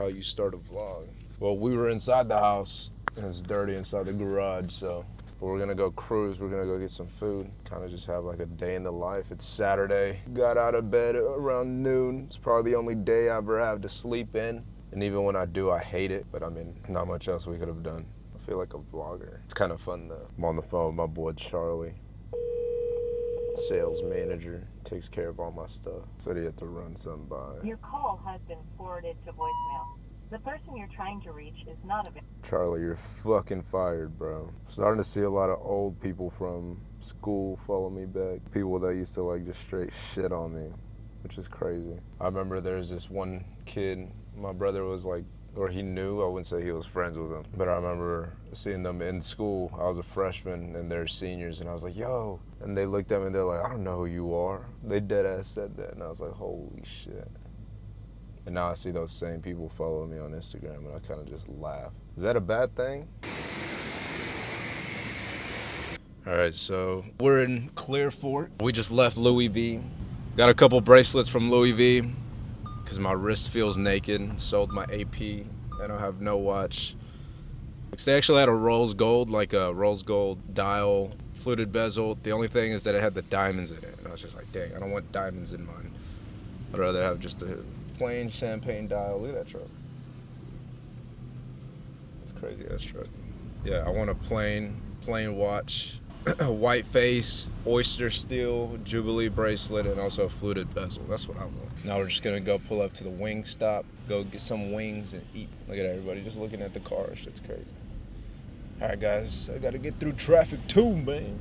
how you start a vlog. Well, we were inside the house and it's dirty inside the garage, so we're gonna go cruise. We're gonna go get some food. Kind of just have like a day in the life. It's Saturday. Got out of bed around noon. It's probably the only day I ever have to sleep in. And even when I do, I hate it. But I mean, not much else we could have done. I feel like a vlogger. It's kind of fun though. I'm on the phone with my boy Charlie. Sales manager, takes care of all my stuff. Said he had to run something by. Your call has been forwarded to voicemail. The person you're trying to reach is not available. Charlie, you're fucking fired, bro. Starting to see a lot of old people from school follow me back. People that used to like just straight shit on me, which is crazy. I remember there's this one kid, my brother was like, or he knew, I wouldn't say he was friends with him, but I remember seeing them in school. I was a freshman and they're seniors and I was like, yo. And they looked at me and they're like, I don't know who you are. They dead ass said that and I was like, holy shit. And now I see those same people follow me on Instagram and I kind of just laugh. Is that a bad thing? All right, so we're in Clearfork. We just left Louis V. Got a couple bracelets from Louis V because my wrist feels naked. Sold my AP. I don't have no watch. They actually had a rose gold, like a rose gold dial, fluted bezel. The only thing is that it had the diamonds in it. And I was just like, dang, I don't want diamonds in mine. I'd rather have just a plain champagne dial. Look at that truck. That's crazy ass truck. Yeah, I want a plain watch, a white face, oyster steel, Jubilee bracelet, and also a fluted bezel. That's what I want. Now we're just gonna go pull up to the wing stop, go get some wings and eat. Look at everybody just looking at the cars. Shit's crazy. All right, guys, I gotta get through traffic too, man.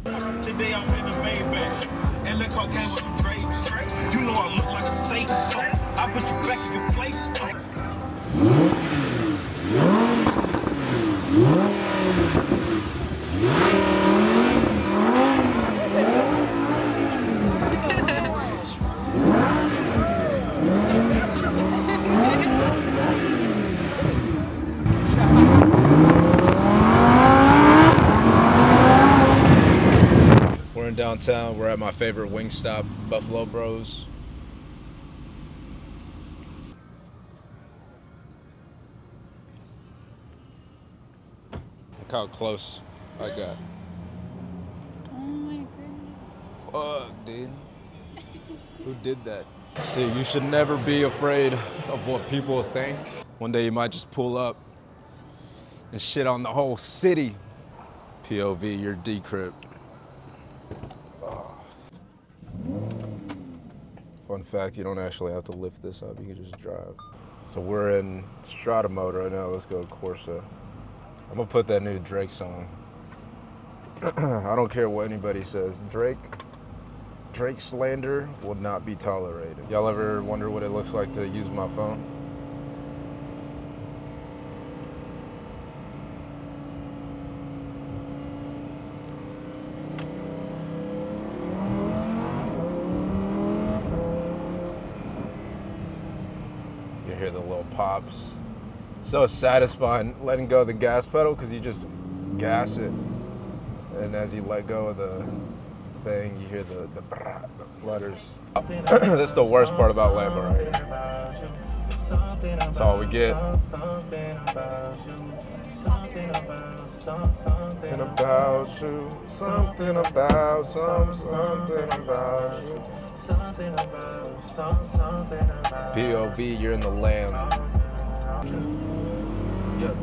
Today I'm in the Maybach, and the car came with some drapes. You know I look like a safe. I put you back in your place. We're in downtown. We're at my favorite wing stop, Buffalo Bros. Look how close I got. Oh my goodness. Fuck, dude. Who did that? See, you should never be afraid of what people think. One day you might just pull up and shit on the whole city. POV, you're decrypt. Fun fact, you don't actually have to lift this up, you can just drive. So we're in Strata mode right now, let's go Corsa. I'm gonna put that new Drake song. I don't care what anybody says. Drake slander will not be tolerated. Y'all ever wonder what it looks like to use my phone? You hear the little pops. So satisfying letting go of the gas pedal because you just gas it. And as you let go of the thing, you hear the flutters. That's the worst part about Lambo right here. That's all we get. Something about you. Something about you. Something about you. POV, you're in the Lamb. Yeah.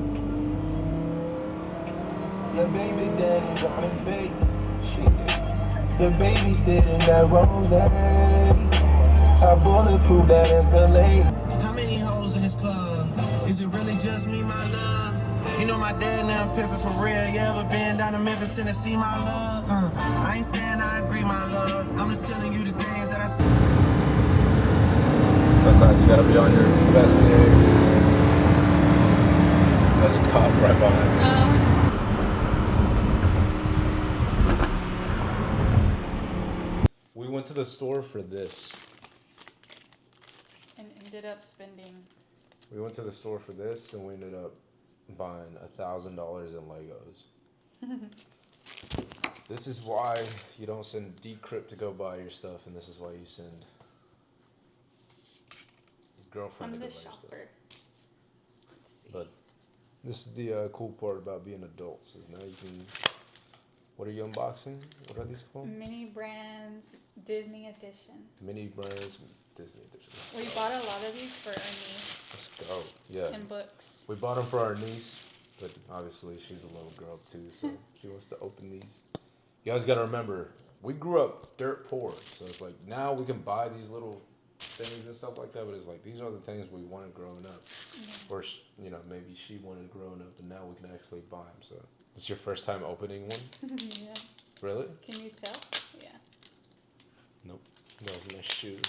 Your baby daddy's on his face. Shit. Your baby sitting that rose. I bulletproof that Escalade. How many hoes in this club? Is it really just me, my love? You know my dad now pimping for real. You ever been down to Memphis, Tennessee, my love? I ain't saying I agree, my love. I'm just telling you the things that I see. Sometimes you gotta be on your best behavior. There's a cop right behind me. We went to the store for this. And ended up spending. We went to the store for this and we ended up buying $1,000 in Legos. This is why you don't send Decrypt to go buy your stuff, and this is why you send girlfriend I'm to the go buy your stuff. shopper. But this is the cool part about being adults is now you can. What are you unboxing? What are these called? Mini Brands Disney Edition. Mini Brands Disney Edition. We bought a lot of these for our niece. Let's go. Yeah. And books. We bought them for our niece, but obviously she's a little girl too, so she wants to open these. You guys got to remember, we grew up dirt poor, so it's like now we can buy these little things and stuff like that, but it's like these are the things we wanted growing up. Or, you know, maybe she wanted growing up, and now we can actually buy them. So, it's your first time opening one? Yeah. Really? Can you tell? Yeah. Nope. No, my shoes.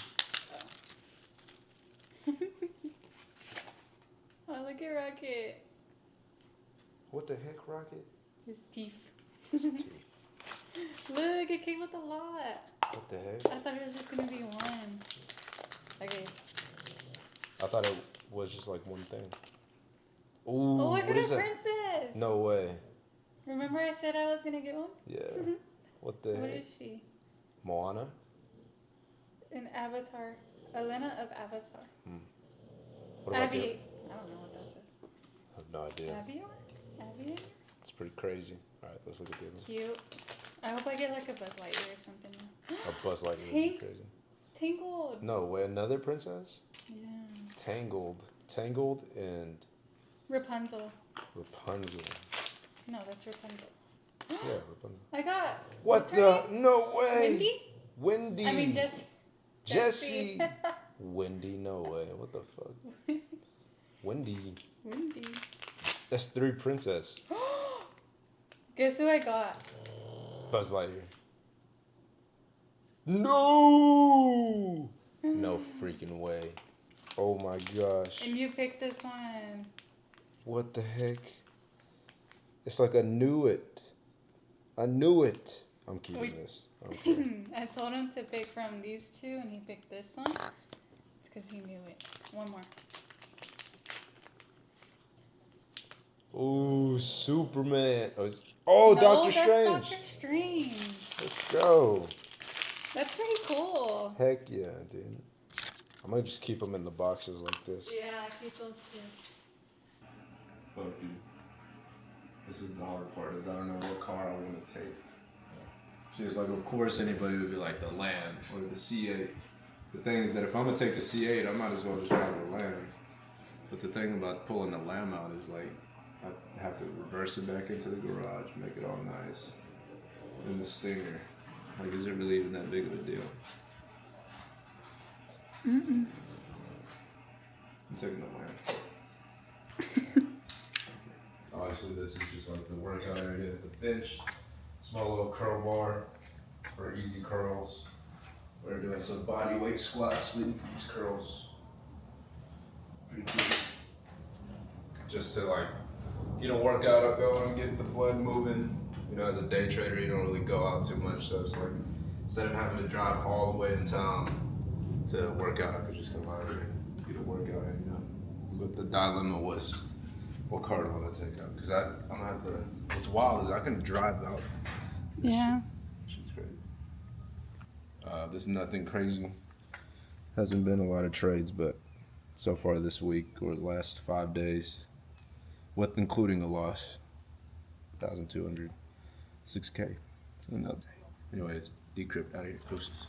Oh, look at Rocket. What the heck, Rocket? His teeth. His teeth. Look, it came with a lot. What the heck? I thought it was just gonna be one. Okay. I thought it was just like one thing. Ooh, Oh, I what got is a that? princess. No way. Remember I said I was gonna get one? Yeah. What the What heck? is she? Moana? An Avatar. Elena of Avatar. What about Abby. the... I don't know what that says. I have no idea. Abby? It's pretty crazy. All right, let's look at the other one. Cute. I hope I get like a Buzz Lightyear or something. A Buzz Lightyear would be crazy. Tangled. No way, another princess? Yeah. Tangled and Rapunzel. Rapunzel. No, that's Rapunzel. Yeah, Rapunzel. I got. What what's her the? name? No way. Wendy? Wendy. I mean, Jessie. Wendy, no way. What the fuck? Wendy. Wendy. That's 3 princess. Guess who I got? Buzz Lightyear. No! No freaking way. Oh my gosh. And you picked this one. What the heck? It's like I knew it. I knew it. I'm keeping this. I don't care. I told him to pick from these two, and he picked this one. It's because he knew it. One more. Ooh, Superman. No, Doctor that's Strange. Doctor Strange. Let's go. That's pretty cool. Heck yeah, dude. I might just keep them in the boxes like this. Yeah, I keep those too. Fuck, dude. This is the hard part, is I don't know what car I want to take. She was like, of course anybody would be like the Lamb or the C8. The thing is that if I'm going to take the C8, I might as well just drive the Lamb. But the thing about pulling the Lamb out is like, I have to reverse it back into the garage, make it all nice. And the Stinger, like, is it really even that big of a deal? I'm taking the Lamb. Obviously, this is just like the workout area, the bench, small little curl bar for easy curls. We're doing some body weight squats with these curls. Pretty cool. Just to like get a workout up going, get the blood moving. You know, as a day trader, you don't really go out too much, so it's like instead of having to drive all the way in town to work out, I could just come out here and get a workout in, you know. But the dilemma was, what car do I want to take out? Because I'm gonna have to. What's wild is I can drive out. Yeah. She's great. This is nothing crazy. Hasn't been a lot of trades, but so far this week or the last 5 days, with including a loss, 1,200, 6K. So no. Anyways, decrypt out of here. Deuces.